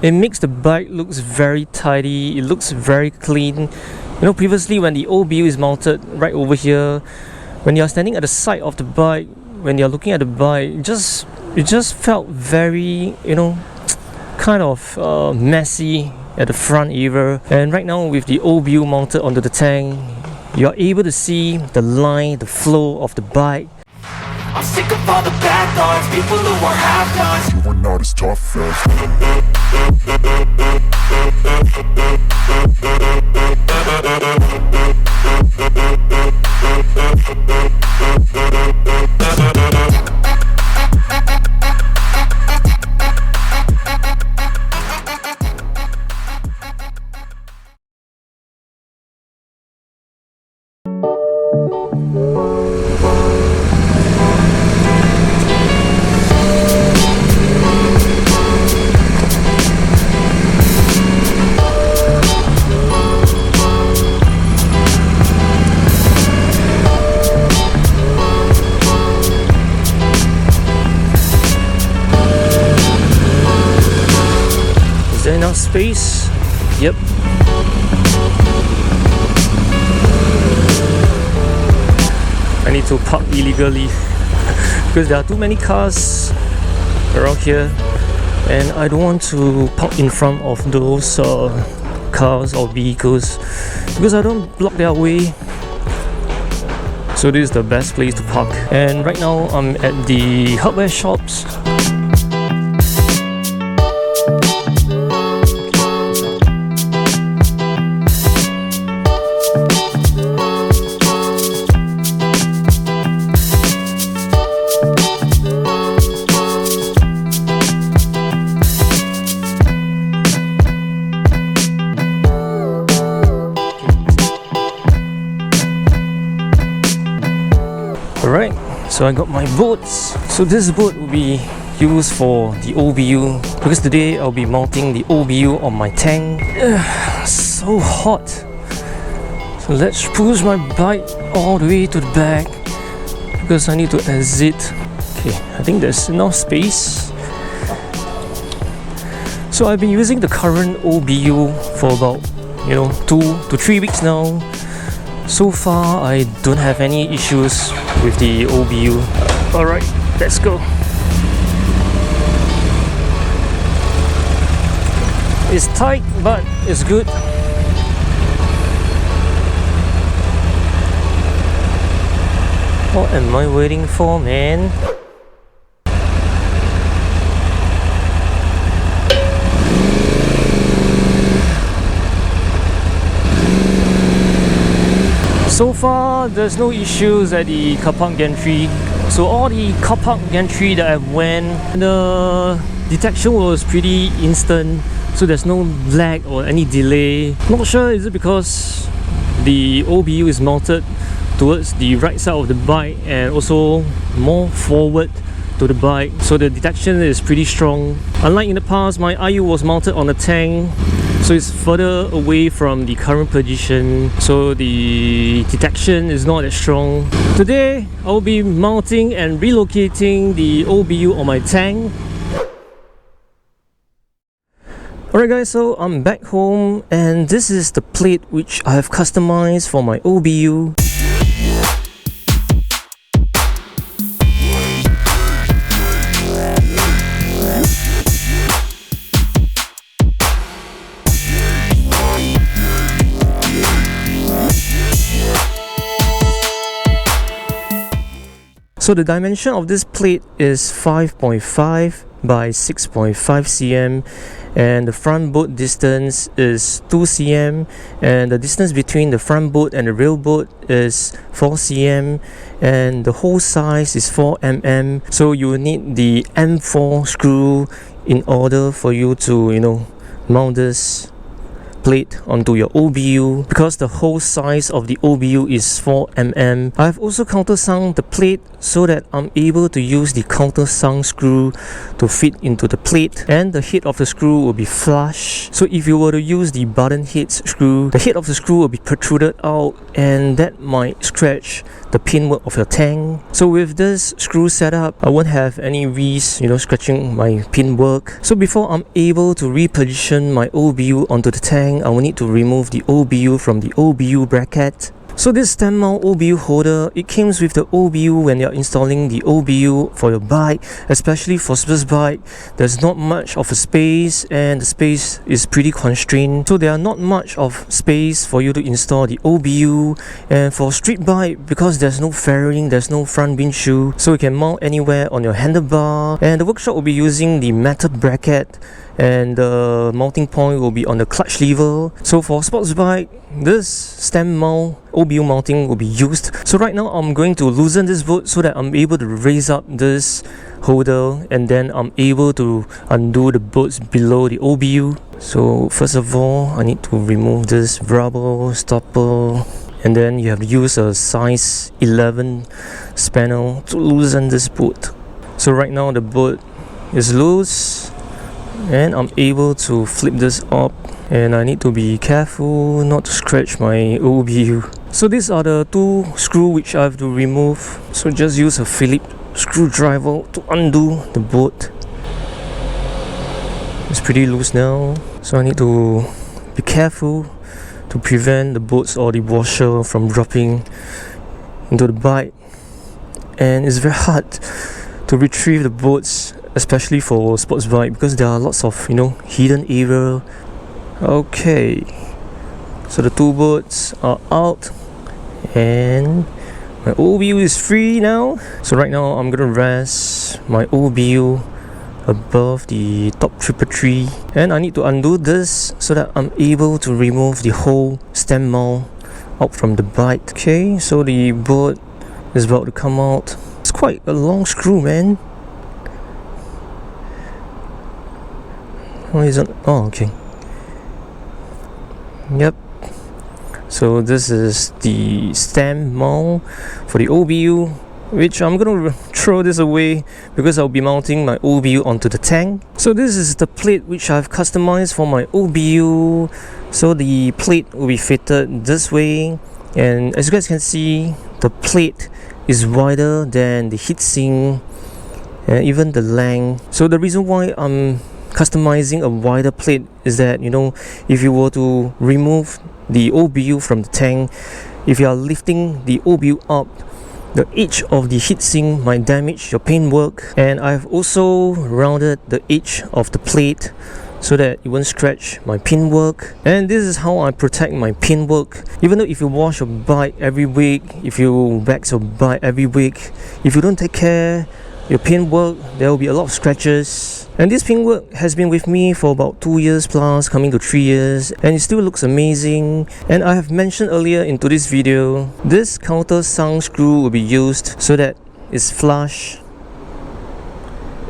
It makes the bike looks very tidy, it looks very clean. You know, previously when the OBU is mounted right over here, when you're standing at the side of the bike, when you're looking at the bike, it just felt very, you know, kind of messy at the front area. And right now with the OBU mounted onto the tank, you're able to see the line, the flow of the bike. I'm sick of all the bad thoughts, people who are half-nots. You are not as tough as Is there enough space? Yep. I need to park illegally because there are too many cars around here and I don't want to park in front of those cars or vehicles because I don't block their way. So this is the best place to park. And right now I'm at the hardware shops. Alright, so I got my boats. So this boat will be used for the OBU because today I'll be mounting the OBU on my tank. So hot. So let's push my bike all the way to the back because I need to exit. Okay, I think there's enough space. So I've been using the current OBU for about 2 to 3 weeks now. So far I don't have any issues with the OBU. Alright, let's go. It's tight but it's good. What am I waiting for, man? So far, there's no issues at the car park gantry. So all the car park gantry that I went, the detection was pretty instant. So there's no lag or any delay. Not sure, is it because the OBU is mounted towards the right side of the bike and also more forward to the bike. So the detection is pretty strong. Unlike in the past, my IU was mounted on the tank. So it's further away from the current position, so the detection is not as strong. Today, I'll be mounting and relocating the OBU on my tank. Alright guys, so I'm back home and this is the plate which I have customized for my OBU. So the dimension of this plate is 5.5 by 6.5 cm and the front bolt distance is 2 cm and the distance between the front bolt and the rear bolt is 4 cm and the hole size is 4 mm. So you will need the M4 screw in order for you to mount this plate onto your OBU because the hole size of the OBU is 4 mm. I've also countersunk the plate so that I'm able to use the countersunk screw to fit into the plate and the head of the screw will be flush. So if you were to use the button head screw, the head of the screw will be protruded out and that might scratch the pinwork of your tank. So with this screw setup, I won't have any risk, scratching my pinwork. So before I'm able to reposition my OBU onto the tank, I will need to remove the OBU from the OBU bracket. So this stem mount OBU holder, it comes with the OBU when you're installing the OBU for your bike, especially for sports bike. There's not much of a space and the space is pretty constrained. So there are not much of space for you to install the OBU. And for street bike, because there's no fairing, there's no front windshield, so you can mount anywhere on your handlebar. And the workshop will be using the metal bracket, and the mounting point will be on the clutch lever. So for sports bike, this stem mount OBU mounting will be used. So right now I'm going to loosen this bolt so that I'm able to raise up this holder, and then I'm able to undo the bolts below the OBU. So first of all, I need to remove this rubber stopper, and then you have to use a size 11 spanner to loosen this bolt. So right now the bolt is loose, and I'm able to flip this up, and I need to be careful not to scratch my OBU. So these are the two screws which I have to remove. So just use a Phillips screwdriver to undo the bolt. It's pretty loose now, so I need to be careful to prevent the bolts or the washer from dropping into the bike. And it's very hard to retrieve the bolts, especially for sports bike, because there are lots of hidden area. Okay, so the two bolts are out and my OBU is free now. So right now I'm gonna rest my OBU above the top triple tree, and I need to undo this so that I'm able to remove the whole stem mount out from the bike. Okay, so the bolt is about to come out. It's quite a long screw, man. Oh, okay. Yep. So this is the stem mount for the OBU, which I'm gonna throw this away because I'll be mounting my OBU onto the tank. So this is the plate which I've customized for my OBU. So the plate will be fitted this way, and as you guys can see, the plate is wider than the heatsink and even the length. So the reason why I'm customizing a wider plate is that if you were to remove the OBU from the tank, if you are lifting the OBU up, the edge of the heatsink might damage your paintwork. And I've also rounded the edge of the plate so that it won't scratch my pinwork. And this is how I protect my pinwork. Even though if you wash your bike every week, if you wax your bike every week, if you don't take care your pinwork, there will be a lot of scratches. And this pinwork has been with me for about 2 years plus, coming to 3 years, and it still looks amazing. And I have mentioned earlier in today's video, this Countersunk screw will be used so that it's flush.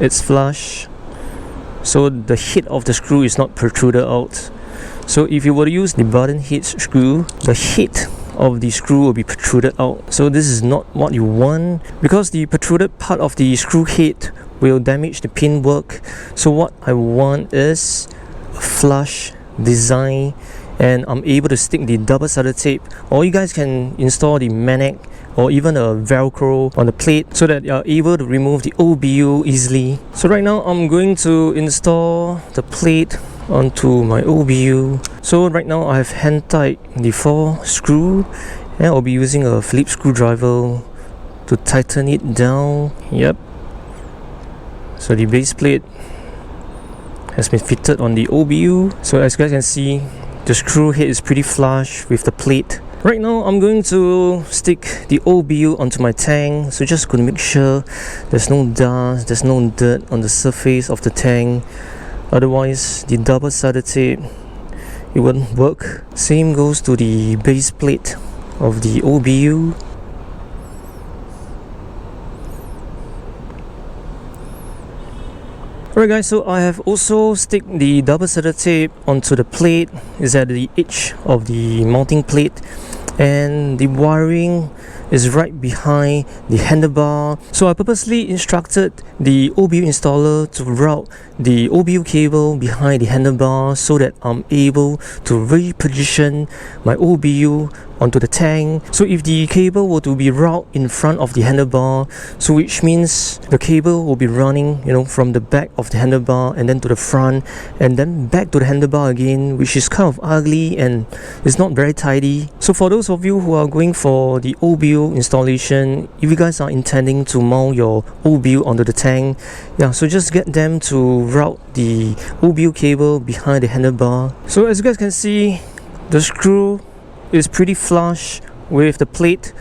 It's flush, so the head of the screw is not protruded out. So if you were to use the button head screw, the head of the screw will be protruded out. So this is not what you want, because the protruded part of the screw head will damage the pinwork. So what I want is a flush design, and I'm able to stick the double-sided tape, or you guys can install the magnet or even a velcro on the plate so that you're able to remove the OBU easily. So right now I'm going to install the plate onto my OBU. So right now I have hand tied the 4 screw, and I'll be using a Phillips screwdriver to tighten it down. Yep. So the base plate has been fitted on the OBU. So as you guys can see, the screw head is pretty flush with the plate. Right now I'm going to stick the OBU onto my tank, so just gonna make sure there's no dust, there's no dirt on the surface of the tank. Otherwise the double-sided tape, it won't work. Same goes to the base plate of the OBU. Alright guys, so I have also stick the double-sided tape onto the plate. It's at the edge of the mounting plate, and the wiring is right behind the handlebar. So I purposely instructed the OBU installer to route the OBU cable behind the handlebar so that I'm able to reposition my OBU onto the tank. So if the cable were to be routed in front of the handlebar, so which means the cable will be running, from the back of the handlebar and then to the front and then back to the handlebar again, which is kind of ugly and it's not very tidy. So for those of you who are going for the OBU installation, if you guys are intending to mount your OBU onto the tank, so just get them to route the OBU cable behind the handlebar. So as you guys can see, the screw is pretty flush with the plate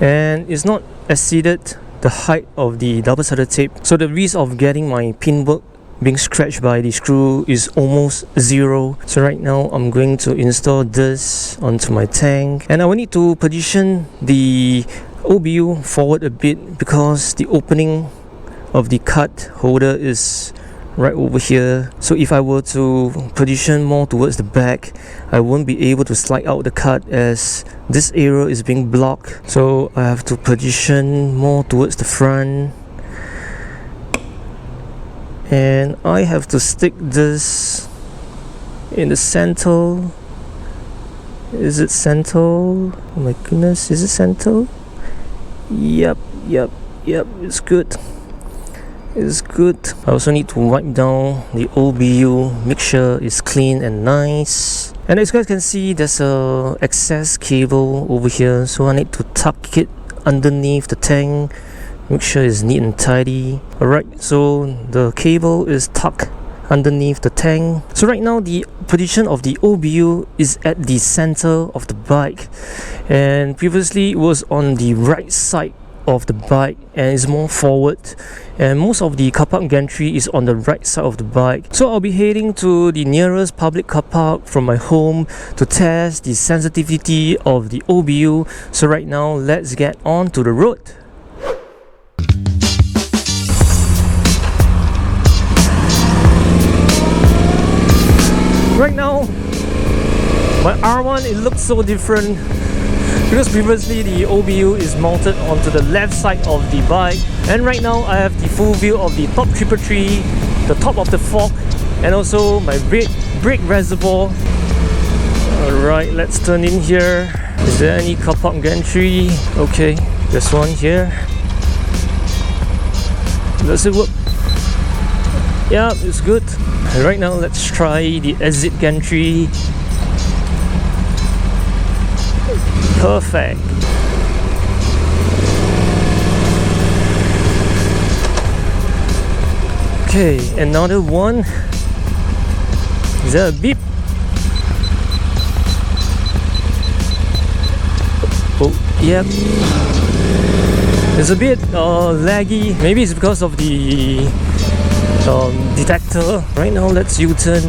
and it's not exceeded the height of the double-sided tape, so the risk of getting my pin work being scratched by the screw is almost zero. So right now I'm going to install this onto my tank, and I will need to position the OBU forward a bit because the opening of the cut holder is right over here. So if I were to position more towards the back, I won't be able to slide out the cut as this area is being blocked. So I have to position more towards the front, and I have to stick this in the center. Is it center? Oh my goodness, is it center? Yep, it's good. It's good. I also need to wipe down the OBU, make sure it's clean and nice. And as you guys can see, there's a excess cable over here, so I need to tuck it underneath the tank, make sure it's neat and tidy. Alright, so the cable is tucked underneath the tank. So right now the position of the OBU is at the center of the bike, and previously it was on the right side of the bike and is more forward, and most of the car park gantry is on the right side of the bike. So I'll be heading to the nearest public car park from my home to test the sensitivity of the OBU. So right now let's get on to the road. Right now my R1, it looks so different because previously the OBU is mounted onto the left side of the bike, and right now I have the full view of the top triple tree, the top of the fork, and also my brake reservoir. Alright, let's turn in here. Is there any car park gantry? Okay, there's one here. Does it work? Yeah, it's good. And right now let's try the exit gantry. Perfect. Okay, another one. Is there a beep? Oh, yep. It's a bit laggy. Maybe it's because of the detector. Right now let's U-turn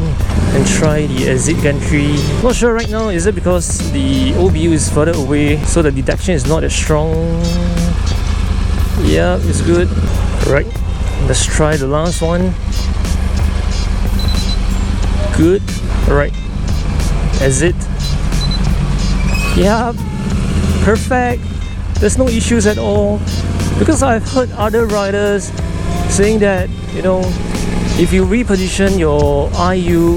and try the exit gantry. Not sure right now, is it because the OBU is further away so the detection is not as strong? Yeah, it's good. Right, let's try the last one. Good. Alright, exit. Yeah, perfect. There's no issues at all, because I've heard other riders saying that, if you reposition your IU,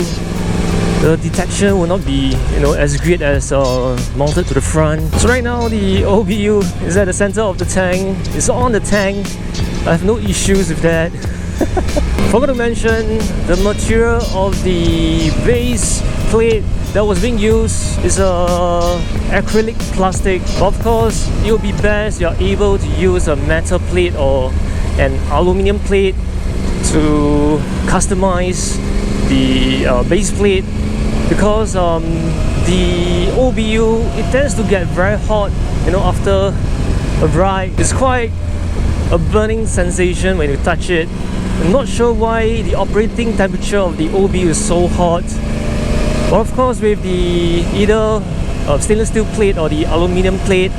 the detection will not be, as great as mounted to the front. So right now the OBU is at the center of the tank. It's on the tank. I have no issues with that. Forgot to mention the material of the base plate that was being used is a acrylic plastic. Of course, it would be best you're able to use a metal plate or an aluminum plate to customize the base plate, because the OBU, it tends to get very hot after a ride. It's quite a burning sensation when you touch it. I'm not sure why the operating temperature of the OBU is so hot, but of course with the either stainless steel plate or the aluminum plate,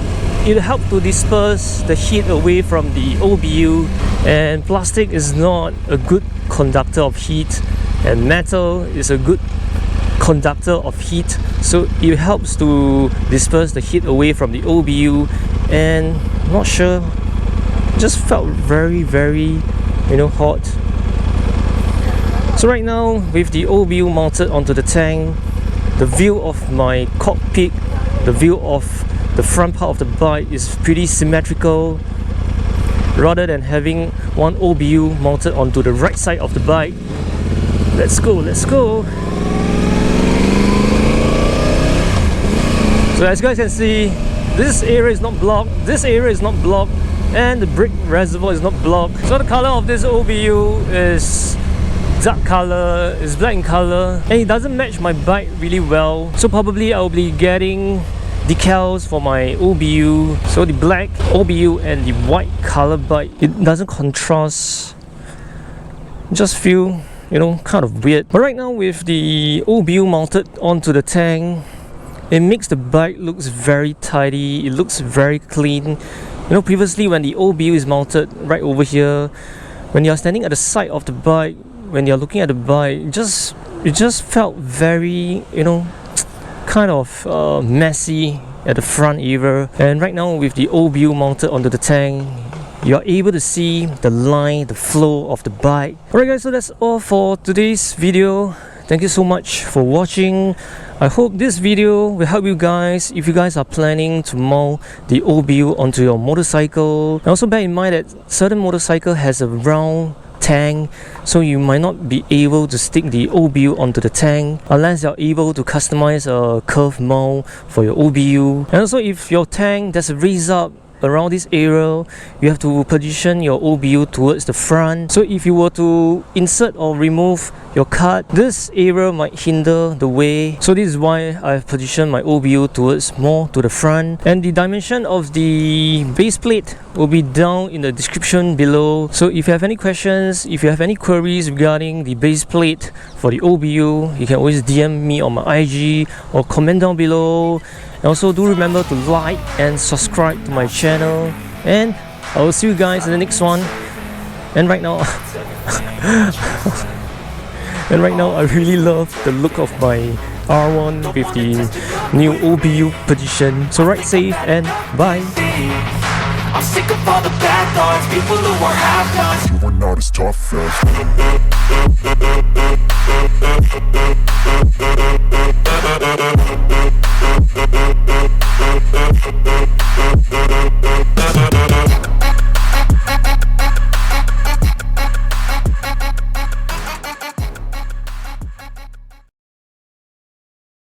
it helps to disperse the heat away from the OBU. And plastic is not a good conductor of heat, and metal is a good conductor of heat, so it helps to disperse the heat away from the OBU and not sure, just felt very hot. So right now, with the OBU mounted onto the tank, the view of my cockpit, the view of the front part of the bike is pretty symmetrical, rather than having one OBU mounted onto the right side of the bike. Let's go. So as you guys can see, this area is not blocked, and the brake reservoir is not blocked. So the color of this OBU is dark color, is black in color, and it doesn't match my bike really well. So probably I'll be getting decals for my OBU. So the black OBU and the white color bike, it doesn't contrast. Just feel, kind of weird. But right now with the OBU mounted onto the tank, it makes the bike looks very tidy, it looks very clean. Previously when the OBU is mounted right over here, when you're standing at the side of the bike, when you're looking at the bike, it just felt very, kind of messy at the front area. And right now with the OBU mounted onto the tank, you're able to see the line, the flow of the bike. Alright guys, so that's all for today's video. Thank you so much for watching. I hope this video will help you guys if you guys are planning to mount the OBU onto your motorcycle. And also bear in mind that certain motorcycle has a round tank, so you might not be able to stick the OBU onto the tank unless you're able to customize a curved mount for your OBU. And also if your tank there's a raise up around this area, you have to position your OBU towards the front. So if you were to insert or remove your card, this area might hinder the way. So this is why I've positioned my OBU towards more to the front. And the dimension of the base plate will be down in the description below. So if you have any questions, if you have any queries regarding the base plate for the OBU, you can always DM me on my IG or comment down below. And also do remember to like and subscribe to my channel, and I will see you guys in the next one. And right now I really love the look of my R1 with the new OBU position. So ride safe and bye. I'm sick of all the bad thoughts, people who are half-nots. You are not as tough as